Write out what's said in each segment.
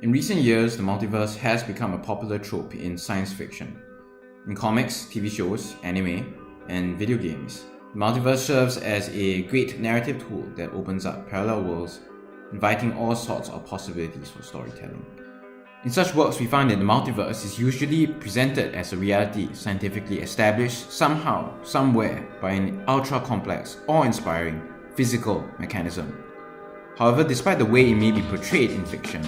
In recent years, the multiverse has become a popular trope in science fiction. In comics, TV shows, anime, and video games, the multiverse serves as a great narrative tool that opens up parallel worlds, inviting all sorts of possibilities for storytelling. In such works, we find that the multiverse is usually presented as a reality scientifically established somehow, somewhere, by an ultra-complex, awe-inspiring physical mechanism. However, despite the way it may be portrayed in fiction,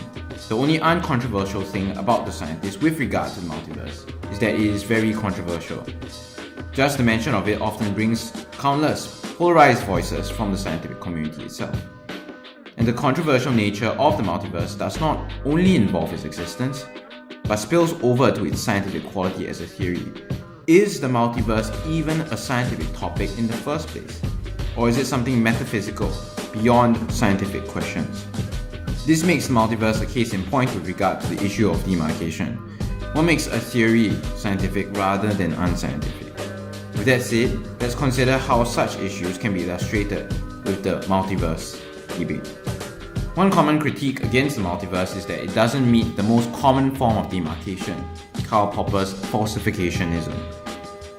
the only uncontroversial thing about the scientists with regard to the multiverse is that it is very controversial. Just the mention of it often brings countless polarized voices from the scientific community itself. And the controversial nature of the multiverse does not only involve its existence, but spills over to its scientific quality as a theory. Is the multiverse even a scientific topic in the first place? Or is it something metaphysical, beyond scientific questions? This makes the multiverse a case in point with regard to the issue of demarcation. What makes a theory scientific rather than unscientific? With that said, let's consider how such issues can be illustrated with the multiverse debate. One common critique against the multiverse is that it doesn't meet the most common form of demarcation, Karl Popper's falsificationism,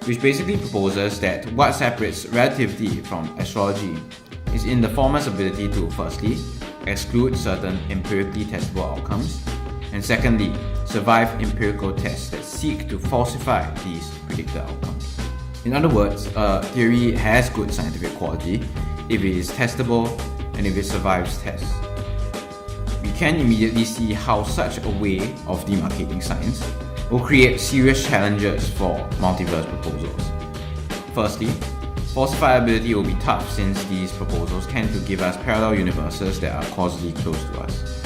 which basically proposes that what separates relativity from astrology is in the former's ability to, firstly, exclude certain empirically testable outcomes, and secondly, survive empirical tests that seek to falsify these predicted outcomes. In other words, a theory has good scientific quality if it is testable and if it survives tests. We can immediately see how such a way of demarcating science will create serious challenges for multiverse proposals. Firstly, falsifiability will be tough since these proposals tend to give us parallel universes that are causally close to us.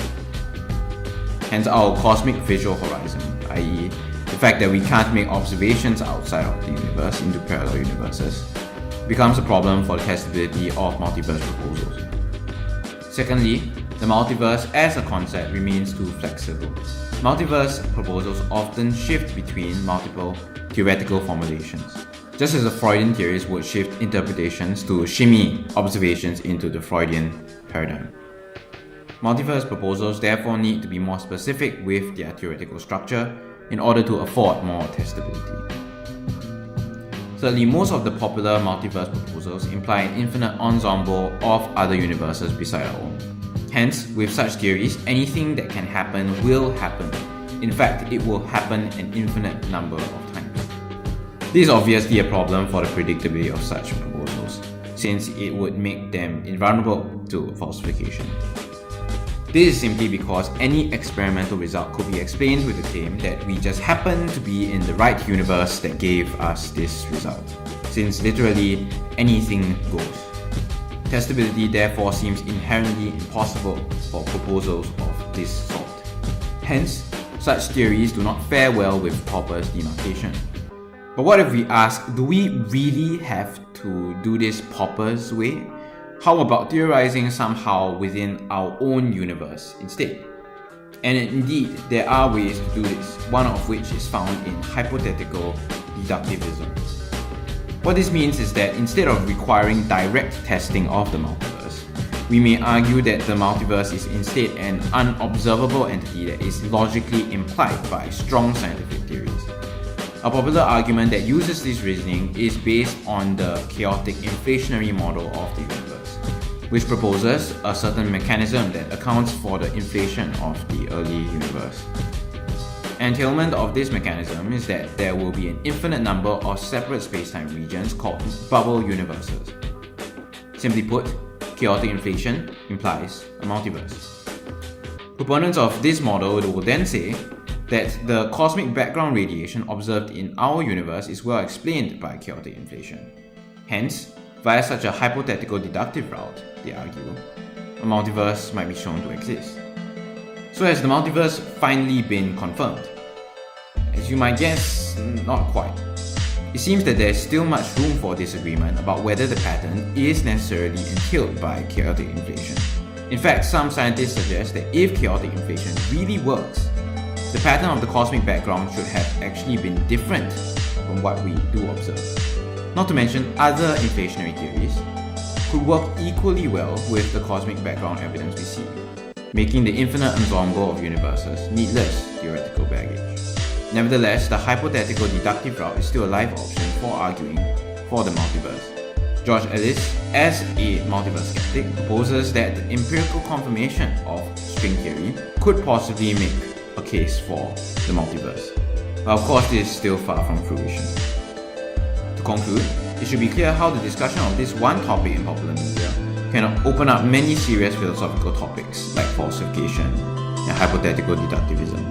Hence our cosmic visual horizon, i.e. the fact that we can't make observations outside of the universe into parallel universes, becomes a problem for the testability of multiverse proposals. Secondly, the multiverse as a concept remains too flexible. Multiverse proposals often shift between multiple theoretical formulations, just as a Freudian theorist would shift interpretations to shimmy observations into the Freudian paradigm. Multiverse proposals therefore need to be more specific with their theoretical structure in order to afford more testability. Thirdly, most of the popular multiverse proposals imply an infinite ensemble of other universes beside our own. Hence, with such theories, anything that can happen will happen. In fact, it will happen an infinite number of times. This is obviously a problem for the predictability of such proposals, since it would make them invulnerable to falsification. This is simply because any experimental result could be explained with the claim that we just happen to be in the right universe that gave us this result, since literally anything goes. Testability therefore seems inherently impossible for proposals of this sort. Hence, such theories do not fare well with Popper's demarcation. But what if we ask, do we really have to do this Popper's way? How about theorizing somehow within our own universe instead? And indeed, there are ways to do this, one of which is found in hypothetical deductivism. What this means is that instead of requiring direct testing of the multiverse, we may argue that the multiverse is instead an unobservable entity that is logically implied by strong scientific theories. A popular argument that uses this reasoning is based on the chaotic inflationary model of the universe, which proposes a certain mechanism that accounts for the inflation of the early universe. Entailment of this mechanism is that there will be an infinite number of separate spacetime regions called bubble universes. Simply put, chaotic inflation implies a multiverse. Proponents of this model will then say that the cosmic background radiation observed in our universe is well explained by chaotic inflation. Hence, via such a hypothetical deductive route, they argue, a multiverse might be shown to exist. So has the multiverse finally been confirmed? As you might guess, not quite. It seems that there is still much room for disagreement about whether the pattern is necessarily entailed by chaotic inflation. In fact, some scientists suggest that if chaotic inflation really works, the pattern of the cosmic background should have actually been different from what we do observe. Not to mention other inflationary theories could work equally well with the cosmic background evidence we see. making the infinite ensemble of universes needless theoretical baggage. Nevertheless, the hypothetical deductive route is still a live option for arguing for the multiverse. George Ellis, as a multiverse skeptic, proposes that the empirical confirmation of string theory could possibly make a case for the multiverse. But of course, this is still far from fruition. To conclude, it should be clear how the discussion of this one topic in popular media can open up many serious philosophical topics like falsification and hypothetical deductivism.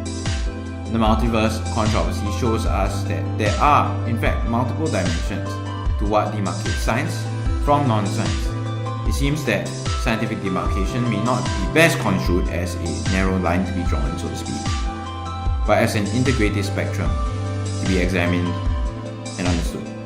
The multiverse controversy shows us that there are, in fact, multiple dimensions to what demarcates science from non-science. It seems that scientific demarcation may not be best construed as a narrow line to be drawn, so to speak, but as an integrated spectrum to be examined and understood.